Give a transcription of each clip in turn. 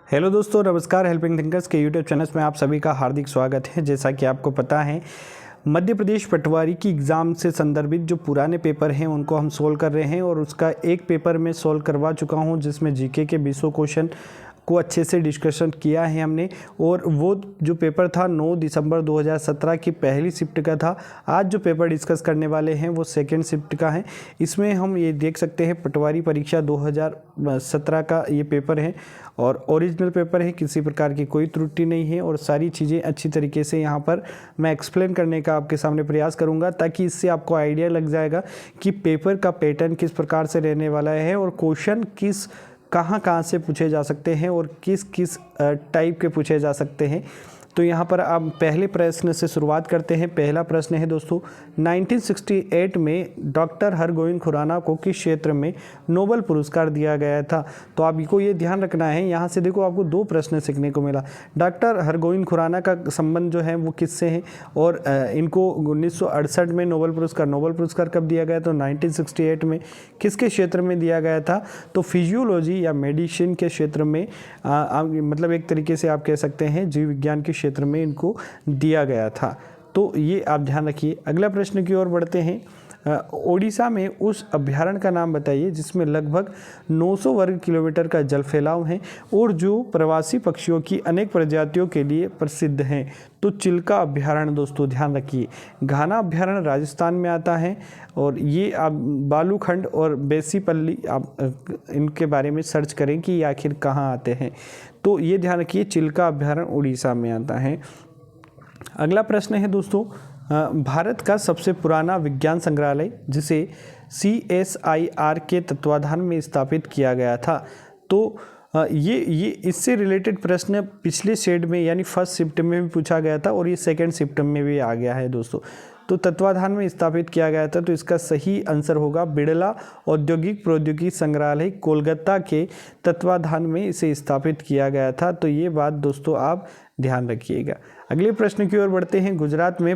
Hello दोस्तों, नमस्कार। Helping thinkers के यूट्यूब चैनल में आप सभी का हार्दिक स्वागत है। जैसा कि आपको पता है, मध्य प्रदेश पटवारी की एग्ज़ाम से संदर्भित जो पुराने पेपर हैं उनको हम सोल्व कर रहे हैं और उसका एक पेपर मैं सोल्व करवा चुका हूं, जिसमें जीके के 20 क्वेश्चन को अच्छे से डिस्कशन किया है हमने। और वो जो पेपर था 9 दिसंबर 2017 की पहली शिफ्ट का था। आज जो पेपर डिस्कस करने वाले हैं वो सेकंड शिफ्ट का है। इसमें हम ये देख सकते हैं पटवारी परीक्षा 2017 का ये पेपर है और ओरिजिनल पेपर है, किसी प्रकार की कोई त्रुटि नहीं है और सारी चीज़ें अच्छी तरीके से यहाँ पर मैं एक्सप्लेन करने का आपके सामने प्रयास करूँगा, ताकि इससे आपको आइडिया लग जाएगा कि पेपर का पैटर्न किस प्रकार से रहने वाला है और क्वेश्चन कहाँ से पूछे जा सकते हैं और किस किस टाइप के पूछे जा सकते हैं। तो यहाँ पर आप पहले प्रश्न से शुरुआत करते हैं। पहला प्रश्न है दोस्तों, 1968 में डॉक्टर हरगोविंद खुराना को किस क्षेत्र में नोबेल पुरस्कार दिया गया था? तो आपको ये ध्यान रखना है। यहाँ से देखो, आपको दो प्रश्न सीखने को मिला। डॉक्टर हरगोविंद खुराना का संबंध जो है वो किससे है और इनको 1968 में नोबेल पुरस्कार कब दिया गया? तो 1968 में। किसके क्षेत्र में दिया गया था? तो फिजियोलॉजी या मेडिसिन के क्षेत्र में, मतलब एक तरीके से आप कह सकते हैं जीव विज्ञान के क्षेत्र में इनको दिया गया था। तो ये आप ध्यान रखिए। अगला प्रश्न की ओर बढ़ते हैं। ओडिशा में उस अभ्यारण्य का नाम बताइए जिसमें लगभग 900 वर्ग किलोमीटर का जल फैलाव है और जो प्रवासी पक्षियों की अनेक प्रजातियों के लिए प्रसिद्ध हैं। तो चिल्का अभ्यारण्य दोस्तों ध्यान रखिए। घाना अभ्यारण्य राजस्थान में आता है और ये आप बालूखंड और बेसीपल्ली आप इनके बारे में सर्च करें कि ये आखिर कहाँ आते हैं। तो ये ध्यान रखिए, चिल्का अभ्यारण्य उड़ीसा में आता है। अगला प्रश्न है दोस्तों, भारत का सबसे पुराना विज्ञान संग्रहालय जिसे CSIR के तत्वाधान में स्थापित किया गया था। तो ये इससे रिलेटेड प्रश्न पिछले शेड में यानी फर्स्ट शिफ्ट में भी पूछा गया था और ये सेकंड शिफ्ट में भी आ गया है दोस्तों। तो तत्वाधान में स्थापित किया गया था, तो इसका सही आंसर होगा बिड़ला औद्योगिक प्रौद्योगिकी संग्रहालय, कोलकाता के तत्वाधान में इसे स्थापित किया गया था। तो ये बात दोस्तों आप ध्यान रखिएगा। अगले प्रश्न की ओर बढ़ते हैं। गुजरात में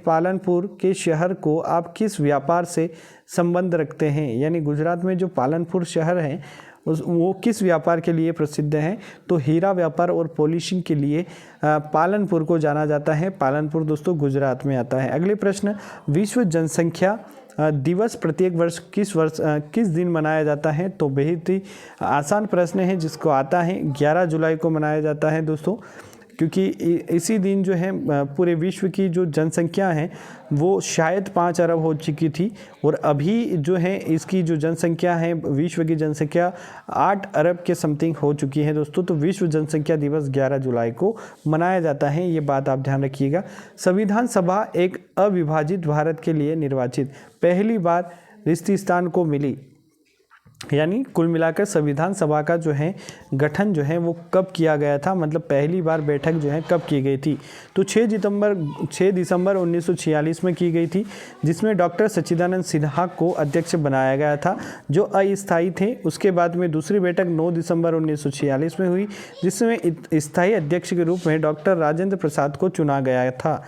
पालनपुर के शहर को आप किस व्यापार से संबंध रखते हैं? यानी गुजरात में जो पालनपुर शहर है वो किस व्यापार के लिए प्रसिद्ध है? तो हीरा व्यापार और पॉलिशिंग के लिए पालनपुर को जाना जाता है। पालनपुर दोस्तों गुजरात में आता है। अगले प्रश्न, विश्व जनसंख्या दिवस प्रत्येक वर्ष किस दिन मनाया जाता है? तो बेहद ही आसान प्रश्न है, जिसको आता है 11 जुलाई को मनाया जाता है दोस्तों, क्योंकि इसी दिन जो है पूरे विश्व की जो जनसंख्या है वो शायद 5 अरब हो चुकी थी और अभी जो है इसकी जो जनसंख्या है, विश्व की जनसंख्या 8 अरब के समथिंग हो चुकी है दोस्तों। तो विश्व जनसंख्या दिवस 11 जुलाई को मनाया जाता है, ये बात आप ध्यान रखिएगा। संविधान सभा एक अविभाजित भारत के लिए निर्वाचित पहली बार रिश्तिस्तान को मिली, यानी कुल मिलाकर संविधान सभा का जो है गठन जो है वो कब किया गया था, मतलब पहली बार बैठक जो है कब की गई थी? तो 6 दिसंबर 1946 में की गई थी, जिसमें डॉक्टर सच्चिदानंद सिन्हा को अध्यक्ष बनाया गया था जो अस्थायी थे। उसके बाद में दूसरी बैठक 9 दिसंबर 1946 में हुई, जिसमें स्थायी अध्यक्ष के रूप में डॉक्टर राजेंद्र प्रसाद को चुना गया था।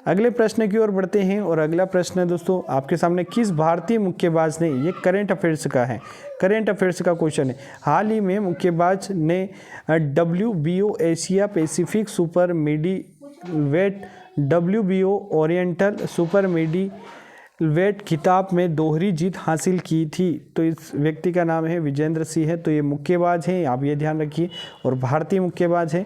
अगले प्रश्न की ओर बढ़ते हैं और अगला प्रश्न है दोस्तों आपके सामने, किस भारतीय मुक्केबाज ने, ये करंट अफेयर्स का है, करंट अफेयर्स का क्वेश्चन है, हाल ही में मुक्केबाज ने WBO Asia Pacific super middleweight, WBO oriental super middleweight खिताब में दोहरी जीत हासिल की थी? तो इस व्यक्ति का नाम है विजेंद्र सिंह है। तो ये मुक्केबाज हैं, आप ये ध्यान रखिए, और भारतीय मुक्केबाज हैं।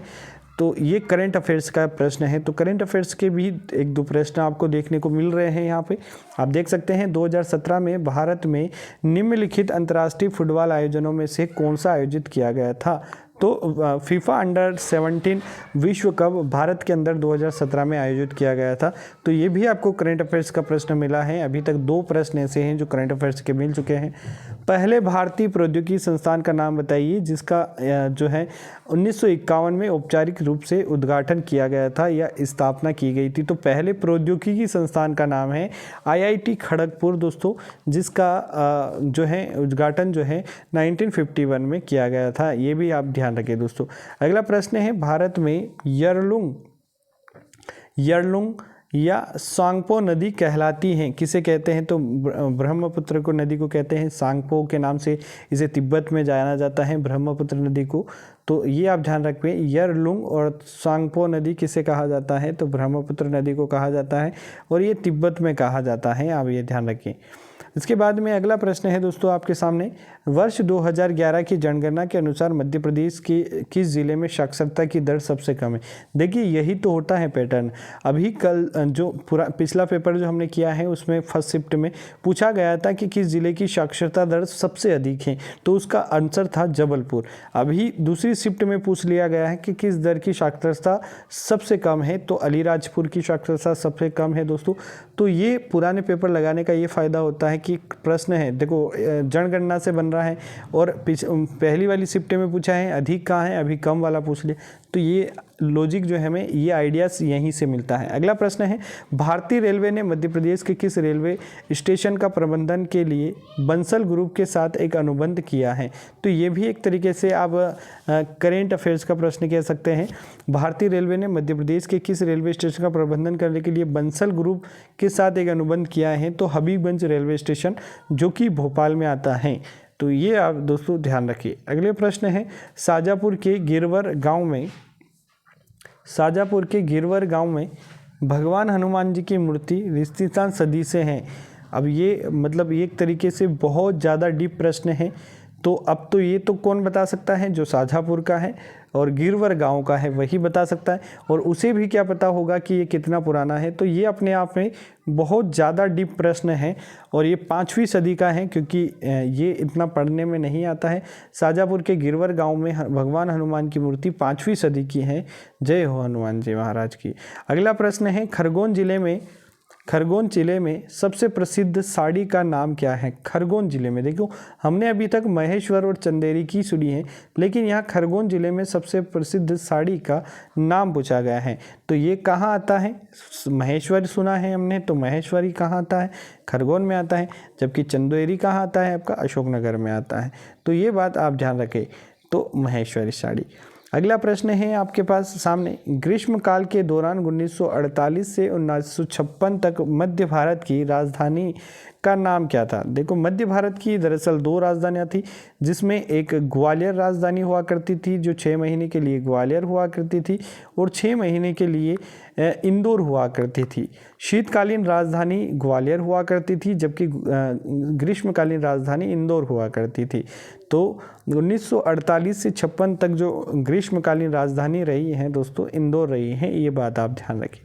तो ये करंट अफेयर्स का प्रश्न है। तो करंट अफेयर्स के भी एक दो प्रश्न आपको देखने को मिल रहे हैं यहाँ पे, आप देख सकते हैं। 2017 में भारत में निम्नलिखित अंतर्राष्ट्रीय फुटबॉल आयोजनों में से कौन सा आयोजित किया गया था? तो फीफा अंडर 17 विश्व कप भारत के अंदर 2017 में आयोजित किया गया था। तो ये भी आपको करंट अफेयर्स का प्रश्न मिला है। अभी तक 2 प्रश्न ऐसे हैं जो करंट अफेयर्स के मिल चुके हैं। पहले भारतीय प्रौद्योगिकी संस्थान का नाम बताइए जिसका जो है 1951 में औपचारिक रूप से उद्घाटन किया गया था या स्थापना की गई थी। तो पहले प्रौद्योगिकी संस्थान का नाम है IIT खड़गपुर दोस्तों, जिसका जो है उद्घाटन जो है 1951 में किया गया था। ये भी आप ध्यान रखें दोस्तों। अगला प्रश्न है, भारत में यरलुंग या सांगपो नदी कहलाती हैं। किसे कहते हैं? तो ब्रह्मपुत्र को नदी को कहते हैं, सांगपो के नाम से इसे तिब्बत में जाना जाता है ब्रह्मपुत्र नदी को। तो ये आप ध्यान रखें, यरलुंग और सांगपो नदी किसे कहा जाता है? तो ब्रह्मपुत्र नदी को कहा जाता है और ये तिब्बत में कहा जाता है, आप ये ध्यान रखें। इसके बाद में अगला प्रश्न है दोस्तों आपके सामने, वर्ष 2011 की जनगणना के अनुसार मध्य प्रदेश के किस जिले में साक्षरता की दर सबसे कम है? देखिए यही तो होता है पैटर्न। अभी कल जो पिछला पेपर जो हमने किया है उसमें फर्स्ट शिफ्ट में पूछा गया था कि किस जिले की साक्षरता दर सबसे अधिक है, तो उसका आंसर था जबलपुर। अभी दूसरी शिफ्ट में पूछ लिया गया है कि किस दर की साक्षरता सबसे कम है, तो अलीराजपुर की साक्षरता सबसे कम है दोस्तों। तो ये पुराने पेपर लगाने का ये फ़ायदा होता है कि प्रश्न है, देखो जनगणना से बन रहा है और पहली वाली शिफ्ट में पूछा है अधिक कहाँ है, अभी कम वाला पूछ लिया, तो ये लॉजिक जो है हमें ये आइडियाज़ यहीं से मिलता है। अगला प्रश्न है, भारतीय रेलवे ने मध्य प्रदेश के किस रेलवे स्टेशन का प्रबंधन के लिए बंसल ग्रुप के साथ एक अनुबंध किया है? तो ये भी एक तरीके से आप करेंट अफेयर्स का प्रश्न कह सकते हैं। भारतीय रेलवे ने मध्य प्रदेश के किस रेलवे स्टेशन का प्रबंधन करने के लिए बंसल ग्रुप के साथ एक अनुबंध किया है? तो हबीबगंज रेलवे स्टेशन जो कि भोपाल में आता है। तो ये आप दोस्तों ध्यान रखिए। अगले प्रश्न है, शाजापुर के गिरवर गांव में भगवान हनुमान जी की मूर्ति रिश्तेदार सदी से हैं। अब ये मतलब एक तरीके से बहुत ज़्यादा डीप प्रश्न है, तो अब तो ये तो कौन बता सकता है? जो शाजापुर का है और गिरवर गांव का है वही बता सकता है, और उसे भी क्या पता होगा कि ये कितना पुराना है। तो ये अपने आप में बहुत ज़्यादा डीप प्रश्न है और ये 5वीं सदी का है, क्योंकि ये इतना पढ़ने में नहीं आता है। शाजापुर के गिरवर गांव में भगवान हनुमान की मूर्ति 5वीं सदी की है। जय हो हनुमान जी महाराज की। अगला प्रश्न है, खरगोन जिले में सबसे प्रसिद्ध साड़ी का नाम क्या है? खरगोन जिले में देखो, हमने अभी तक महेश्वर और चंदेरी की सुनी है, लेकिन यहाँ खरगोन जिले में सबसे प्रसिद्ध साड़ी का नाम पूछा गया है। तो ये कहाँ आता है? महेश्वर सुना है हमने, तो महेश्वरी कहाँ आता है? खरगोन में आता है। जबकि चंदेरी कहाँ आता है? आपका अशोकनगर में आता है। तो ये बात आप ध्यान रखें, तो महेश्वरी साड़ी। अगला प्रश्न है आपके पास सामने, ग्रीष्मकाल के दौरान 1948 से 1956 तक मध्य भारत की राजधानी का नाम क्या था? देखो, मध्य भारत की दरअसल 2 राजधानियाँ थी, जिसमें एक ग्वालियर राजधानी हुआ करती थी जो 6 महीने के लिए ग्वालियर हुआ करती थी, और 6 महीने के लिए इंदौर हुआ करती थी। शीतकालीन राजधानी ग्वालियर हुआ करती थी, जबकि ग्रीष्मकालीन राजधानी इंदौर हुआ करती थी। तो 1948 से 56 तक जो ग्रीष्मकालीन राजधानी रही है दोस्तों, इंदौर रही है। ये बात आप ध्यान रखें।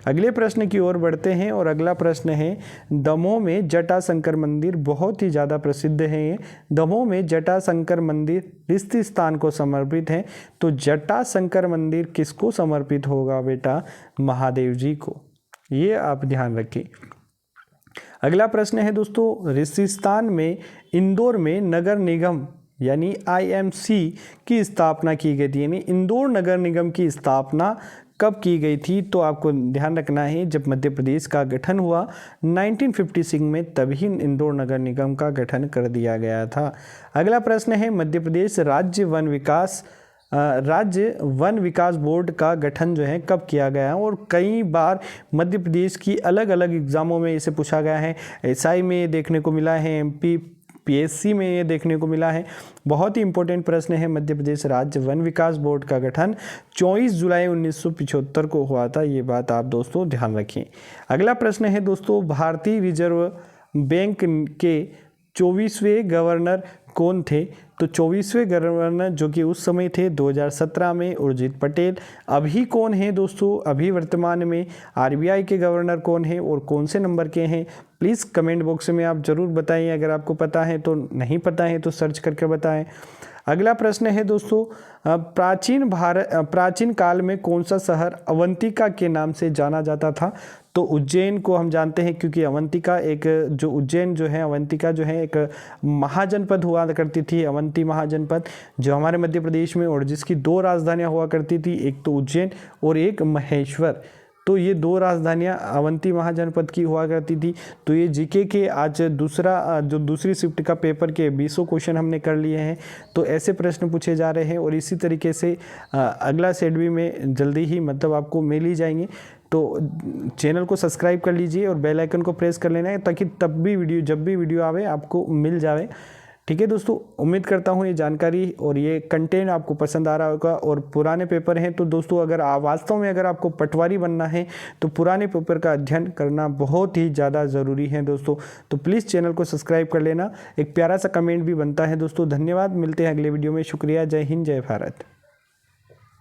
अगले प्रश्न की ओर बढ़ते हैं और अगला प्रश्न है, दमोह में जटाशंकर मंदिर बहुत ही ज़्यादा प्रसिद्ध है। ये दमोह में जटाशंकर मंदिर किस स्थान को समर्पित है? तो जटाशंकर मंदिर किसको समर्पित होगा बेटा? महादेव जी को। ये आप ध्यान रखें। अगला प्रश्न है दोस्तों, रिशिस्तान में इंदौर में नगर निगम यानी IMC की स्थापना की गई थी, यानी इंदौर नगर निगम की स्थापना कब की गई थी? तो आपको ध्यान रखना है, जब मध्य प्रदेश का गठन हुआ 1956 में, तभी इंदौर नगर निगम का गठन कर दिया गया था। अगला प्रश्न है, मध्य प्रदेश राज्य वन विकास बोर्ड का गठन जो है कब किया गया है? और कई बार मध्य प्रदेश की अलग अलग एग्जामों में इसे पूछा गया है। SI में ये देखने को मिला है, MP PSC में ये देखने को मिला है। बहुत ही इंपॉर्टेंट प्रश्न है। मध्य प्रदेश राज्य वन विकास बोर्ड का गठन 24 जुलाई 1975 को हुआ था। ये बात आप दोस्तों ध्यान रखें। अगला प्रश्न है दोस्तों, भारतीय रिजर्व बैंक के 24वें गवर्नर कौन थे? तो 24वें गवर्नर जो कि उस समय थे 2017 में उर्जित पटेल। अभी कौन है दोस्तों? अभी वर्तमान में RBI के गवर्नर कौन है और कौन से नंबर के हैं? प्लीज़ कमेंट बॉक्स में आप ज़रूर बताइए, अगर आपको पता है तो, नहीं पता है तो सर्च करके बताएं। अगला प्रश्न है दोस्तों, प्राचीन काल में कौन सा शहर अवंतिका के नाम से जाना जाता था? तो उज्जैन को हम जानते हैं, क्योंकि अवंतिका एक जो उज्जैन जो है, अवंतिका जो है एक महाजनपद हुआ करती थी, अवंती महाजनपद जो हमारे मध्य प्रदेश में, और जिसकी 2 राजधानियां हुआ करती थी, एक तो उज्जैन और एक महेश्वर। तो ये 2 राजधानियां अवंती महाजनपद की हुआ करती थी। तो ये जीके के आज दूसरी शिफ्ट का पेपर के 20 क्वेश्चन हमने कर लिए हैं। तो ऐसे प्रश्न पूछे जा रहे हैं और इसी तरीके से अगला शेड्यूल में जल्दी ही मतलब आपको मिल ही जाएंगे। तो चैनल को सब्सक्राइब कर लीजिए और बेल आइकन को प्रेस कर लेना है, ताकि जब भी वीडियो आवे आपको मिल जावे। ठीक है दोस्तों, उम्मीद करता हूँ ये जानकारी और ये कंटेंट आपको पसंद आ रहा होगा। और पुराने पेपर हैं तो दोस्तों, अगर वास्तव में अगर आपको पटवारी बनना है तो पुराने पेपर का अध्ययन करना बहुत ही ज़्यादा ज़रूरी है दोस्तों। तो प्लीज़ चैनल को सब्सक्राइब कर लेना। एक प्यारा सा कमेंट भी बनता है दोस्तों। धन्यवाद, मिलते हैं अगले वीडियो में। शुक्रिया, जय हिंद, जय भारत।